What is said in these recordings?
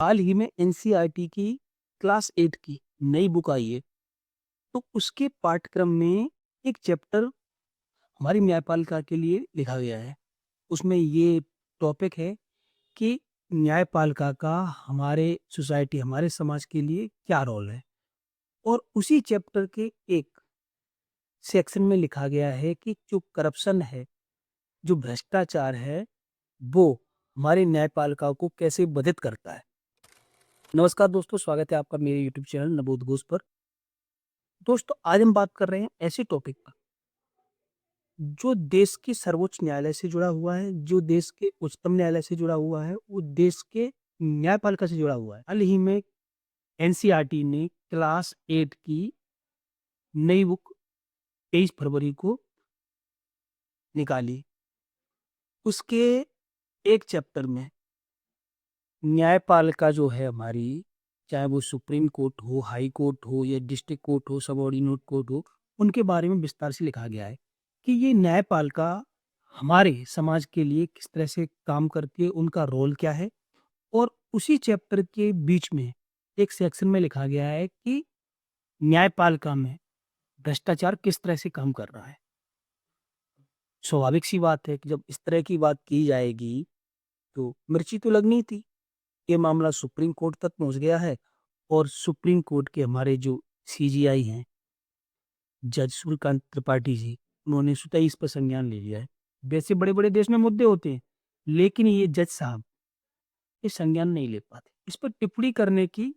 हाल ही में एनसीईआरटी की क्लास 8 की नई बुक आई है। तो उसके पाठ्यक्रम में एक चैप्टर हमारी न्यायपालिका के लिए लिखा गया है। उसमें ये टॉपिक है कि न्यायपालिका का हमारे सोसाइटी, हमारे समाज के लिए क्या रोल है। और उसी चैप्टर के एक सेक्शन में लिखा गया है कि जो करप्शन है, जो भ्रष्टाचार है, वो हमारी न्यायपालिका को कैसे बाधित करता है। नमस्कार दोस्तों, स्वागत है आपका मेरे यूट्यूब चैनल नवोद घोष पर। दोस्तों, आज हम बात कर रहे हैं ऐसे टॉपिक पर जो देश के सर्वोच्च न्यायालय से जुड़ा हुआ है, जो देश के उच्चतम न्यायालय से जुड़ा हुआ है, वो देश के न्यायपालिका से जुड़ा हुआ है। हाल ही में एनसीईआरटी ने क्लास 8 की नई बुक 23 फरवरी को निकाली। उसके एक चैप्टर में न्यायपालिका जो है हमारी, चाहे वो सुप्रीम कोर्ट हो, हाई कोर्ट हो या डिस्ट्रिक्ट कोर्ट हो, सबऑर्डिनेट कोर्ट हो, उनके बारे में विस्तार से लिखा गया है कि ये न्यायपालिका हमारे समाज के लिए किस तरह से काम करती है, उनका रोल क्या है। और उसी चैप्टर के बीच में एक सेक्शन में लिखा गया है कि न्यायपालिका में भ्रष्टाचार किस तरह से काम कर रहा है। स्वाभाविक सी बात है कि जब इस तरह की बात की जाएगी तो मिर्ची तो लगनी थी। ये मामला सुप्रीम कोर्ट तक पहुंच गया है और सुप्रीम कोर्ट के हमारे जो सीजीआई हैं, जज सूर्यकांत त्रिपाठी जी, उन्होंने स्वतः इस पर संज्ञान ले लिया है। वैसे बड़े-बड़े देश में मुद्दे होते हैं, लेकिन ये जज साहब ये संज्ञान नहीं ले पाते। इस पर टिप्पणी करने की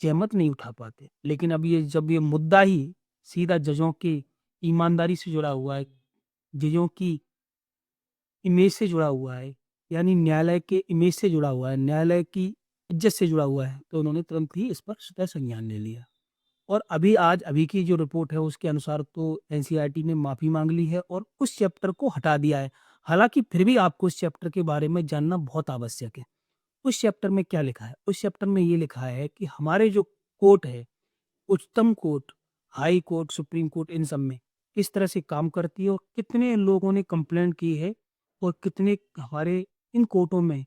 ज़हमत नहीं उठा पाते। लेकिन अब ये जब ये मुद्दा ही सीधा जजों की ईमानदारी से जुड़ा हुआ है, जजों की इमेज से जुड़ा हुआ है, यानी न्यायालय के इमेज से जुड़ा हुआ है, न्यायालय की इज़्ज़त से जुड़ा हुआ है, तो उन्होंने तुरंत ही इस पर स्वतः संज्ञान ले लिया। और अभी की जो रिपोर्ट है उसके अनुसार तो एनसीईआरटी ने माफ़ी माँग ली है और उस चैप्टर को हटा दिया है। हालाँकि फिर भी आपको उस चैप्टर के बारे में जानना बहुत आवश्यक है। उस चैप्टर में क्या लिखा है? उस चैप्टर में ये लिखा है कि हमारे जो कोर्ट है, उच्चतम court, high court, supreme court, इन सब में किस तरह से काम करती है और कितने लोगों ने कंप्लेंट की है और कितने हमारे इन कोर्टों में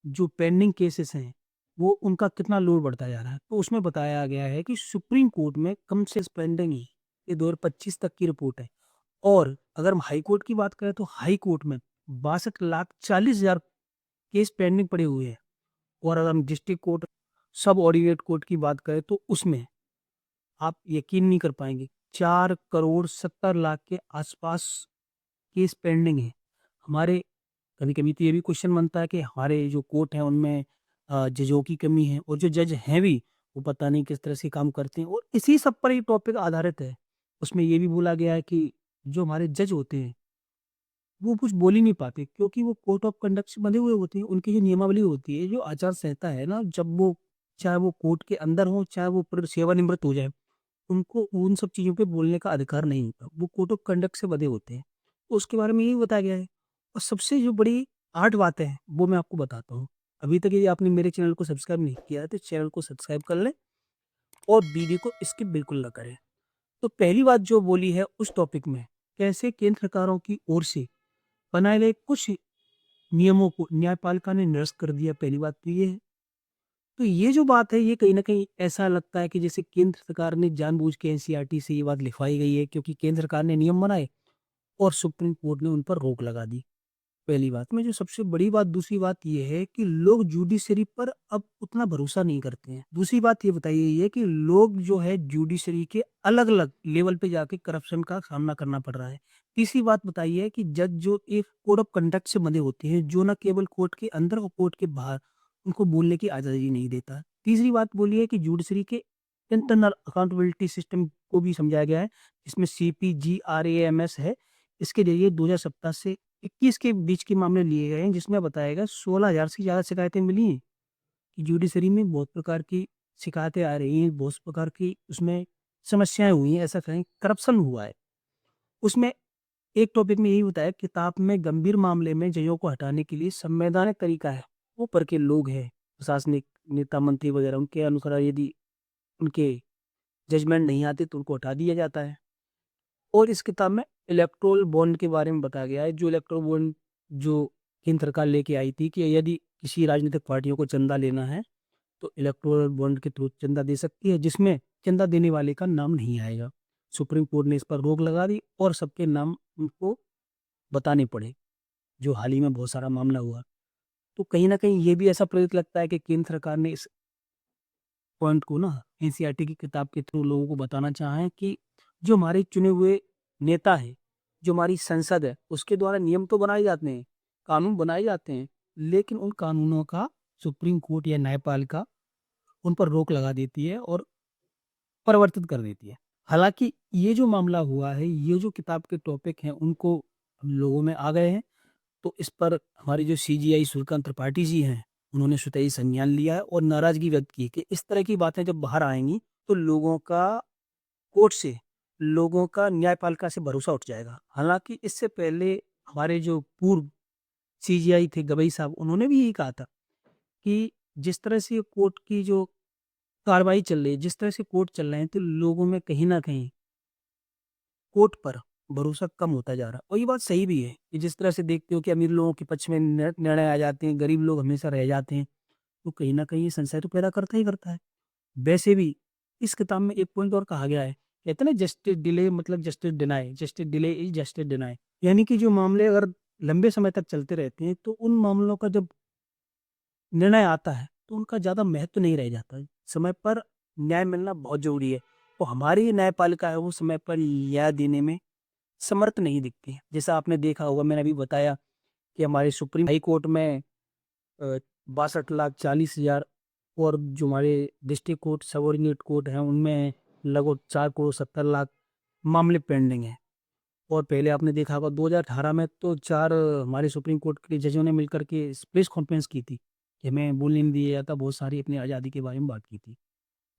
जो पेंडिंग केसेस हैं, वो उनका कितना लोड बढ़ता जा रहा है। तो उसमें बताया गया है कि सुप्रीम कोर्ट में कम से पेंडिंग ही ये 2025 तक की रिपोर्ट है। और अगर हम हाई कोर्ट की बात करें तो हाई कोर्ट में 62,40,000 केस पेंडिंग पड़े हुए हैं। और अगर हम डिस्ट्रिक्ट कोर्ट, सब ऑर्डिनेट कोर्ट की बात करें तो उसमें आप यकीन नहीं कर पाएँगे, 4 करोड़ 70 लाख के आसपास केस पेंडिंग है। हमारे कभी-कभी तो ये भी क्वेश्चन बनता है कि हमारे जो कोर्ट हैं उनमें जजों की कमी है और जो जज हैं भी, वो पता नहीं किस तरह से काम करते हैं और इसी सब पर ये टॉपिक आधारित है। उसमें ये भी बोला गया है कि जो हमारे जज होते हैं, वो कुछ बोल ही नहीं पाते क्योंकि वो कोड ऑफ कंडक्ट से बंधे हुए होते हैं। उनकी जो नियमावली होती है, जो आचार संहिता है ना, जब वो चाहे वो कोर्ट के अंदर हो, चाहे वो पूरे सेवानिवृत्त हो जाए, उनको उन सब चीज़ों पे बोलने का अधिकार नहीं होता। वो कोड ऑफ कंडक्ट से बंधे होते हैं। तो उसके बारे में यही बताया गया है। और सबसे जो बड़ी 8 बातें हैं, वो मैं आपको बताता हूँ। अभी तक यदि आपने मेरे चैनल को सब्सक्राइब नहीं किया है, तो चैनल को सब्सक्राइब कर लें और वीडियो को स्किप बिल्कुल ना करें। तो पहली बात जो बोली है उस टॉपिक में, कैसे केंद्र सरकारों की ओर से बनाए गए कुछ नियमों को न्यायपालिका ने निरस्त कर दिया, पहली बात तो ये है। तो ये जो बात है, ये कहीं न कहीं ऐसा लगता है कि जैसे केंद्र सरकार ने जानबूझ के एनसीईआरटी से ये बात लिखवाई गई है क्योंकि केंद्र सरकार ने नियम बनाए और सुप्रीम कोर्ट ने उन पर रोक लगा दी। पहली बात में जो सबसे बड़ी बात, दूसरी बात ये है कि लोग जुडिशरी पर अब उतना भरोसा नहीं करते हैं। दूसरी बात ये बताई गई है कि लोग जो है जुडिशरी के अलग-अलग लेवल पे जाके करप्शन का सामना करना पड़ रहा है। तीसरी बात बताई है कि जज जो एक कोड ऑफ कंडक्ट से बंधे होते हैं, जो ना केवल कोर्ट के अंदर और कोर्ट के बाहर उनको बोलने की आज़ादी नहीं देता। तीसरी बात बोली है कि जुडिशरी के इंटरनल अकाउंटेबिलिटी सिस्टम को भी समझाया गया है, जिसमें सीपीजी-आरएएमएस है। इसके ज़रिए 2017 से 21 के बीच के मामले लिए गए हैं, जिसमें बताया गया 16,000 से ज़्यादा शिकायतें मिली हैं कि जुडिशरी में बहुत प्रकार की शिकायतें आ रही हैं, बहुत प्रकार की उसमें समस्याएँ हुई हैं, ऐसा कहें करप्शन हुआ है। उसमें एक टॉपिक में यही बताया, किताब में गंभीर मामले में जजों को हटाने के लिए संवैधानिक तरीका है। ऊपर के लोग हैं, प्रशासनिक नेता, मंत्री वगैरह, उनके अनुसार यदि उनके जजमेंट नहीं आते तो उनको हटा दिया जाता है। और इस किताब में इलेक्टोरल बॉन्ड के बारे में बताया गया है, जो इलेक्टोरल बॉन्ड जो केंद्र सरकार लेके आई थी कि यदि किसी राजनीतिक पार्टियों को चंदा लेना है तो इलेक्टोरल बॉन्ड के थ्रू चंदा दे सकती है, जिसमें चंदा देने वाले का नाम नहीं आएगा। सुप्रीम कोर्ट ने इस पर रोक लगा दी और सबके नाम उनको बताने पड़े, जो हाल ही में बहुत सारा मामला हुआ। तो कहीं न कहीं ये भी ऐसा प्रेरित लगता है कि केंद्र सरकार ने इस पॉइंट को ना एनसीईआरटी की किताब के थ्रू लोगों को बताना चाहा है कि जो हमारे चुने हुए नेता हैं, जो हमारी संसद है, उसके द्वारा नियम तो बनाए जाते हैं, कानून बनाए जाते हैं, लेकिन उन कानूनों का सुप्रीम कोर्ट या न्यायपालिका उन पर रोक लगा देती है और परिवर्तित कर देती है। हालाँकि ये जो मामला हुआ है, ये जो किताब के टॉपिक हैं, उनको हम लोगों में आ गए हैं, तो इस पर हमारी जो सीजीआई सूर्यकांत त्रिपाठी जी हैं, उन्होंने स्वतः संज्ञान लिया है और नाराज़गी व्यक्त की है कि इस तरह की बातें जब बाहर आएँगी, तो कोर्ट से लोगों का न्यायपालिका से भरोसा उठ जाएगा। हालाँकि इससे पहले हमारे जो पूर्व सीजीआई थे गवई साहब, उन्होंने भी यही कहा था कि जिस तरह से कोर्ट की जो कार्रवाई चल रही है, जिस तरह से कोर्ट चल रहे हैं, तो लोगों में कहीं न कहीं कोर्ट पर भरोसा कम होता जा रहा है और ये बात सही भी है कि जिस तरह से देखते हो कि अमीर लोगों के पक्ष में निर्णय आ जाते हैं, गरीब लोग हमेशा रह जाते हैं, तो कहीं न कहीं ये संशय तो पैदा करता ही करता है। वैसे भी इस किताब में एक पॉइंट और कहा गया है, कहते हैं ना जस्टिस डिले मतलब justice delay is justice deny, यानी कि जो मामले अगर लंबे समय तक चलते रहते हैं, तो उन मामलों का जब निर्णय आता है, तो उनका ज़्यादा महत्व नहीं रह जाता है। समय पर न्याय मिलना बहुत ज़रूरी है। तो हमारी ये न्यायपालिका है, वो समय पर न्याय देने में समर्थ नहीं दिखती है। जैसा आपने देखा होगा, मैंने अभी बताया कि हमारे सुप्रीम हाई कोर्ट में 62,40,000 और जो हमारे डिस्ट्रिक्ट कोर्ट, सबऑर्डिनेट कोर्ट हैं, उनमें लगभग 4,70,00,000 मामले पेंडिंग हैं। और पहले आपने देखा होगा 2018 में तो 4 हमारे सुप्रीम कोर्ट के जजों ने मिलकर के प्रेस कॉन्फ्रेंस की थी, कि हमें बोलने नहीं दिया जाता, बहुत सारी अपनी आज़ादी के बारे में बात की थी।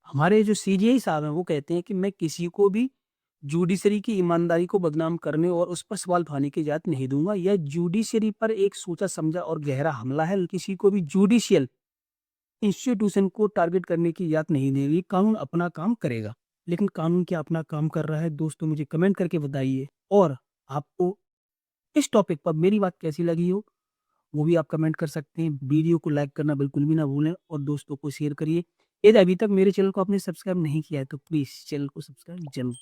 हमारे जो सीजेआई साहब हैं, वो कहते हैं कि मैं किसी को भी जुडिशरी की ईमानदारी को बदनाम करने और उस पर सवाल उठाने की इजाज़त नहीं दूँगा। यह जुडिशरी पर एक सोचा-समझा और गहरा हमला है। किसी को भी जुडिशियल इंस्टीट्यूशन को टारगेट करने की इजाज़त नहीं देंगे। कानून अपना काम करेगा। लेकिन कानून क्या अपना काम कर रहा है? दोस्तों मुझे कमेंट करके बताइए और आपको इस टॉपिक पर मेरी बात कैसी लगी हो, वो भी आप कमेंट कर सकते हैं। वीडियो को लाइक करना बिल्कुल भी ना भूलें और दोस्तों को शेयर करिए। यदि अभी तक मेरे चैनल को आपने सब्सक्राइब नहीं किया है, तो प्लीज़ चैनल को सब्सक्राइब ज़रूर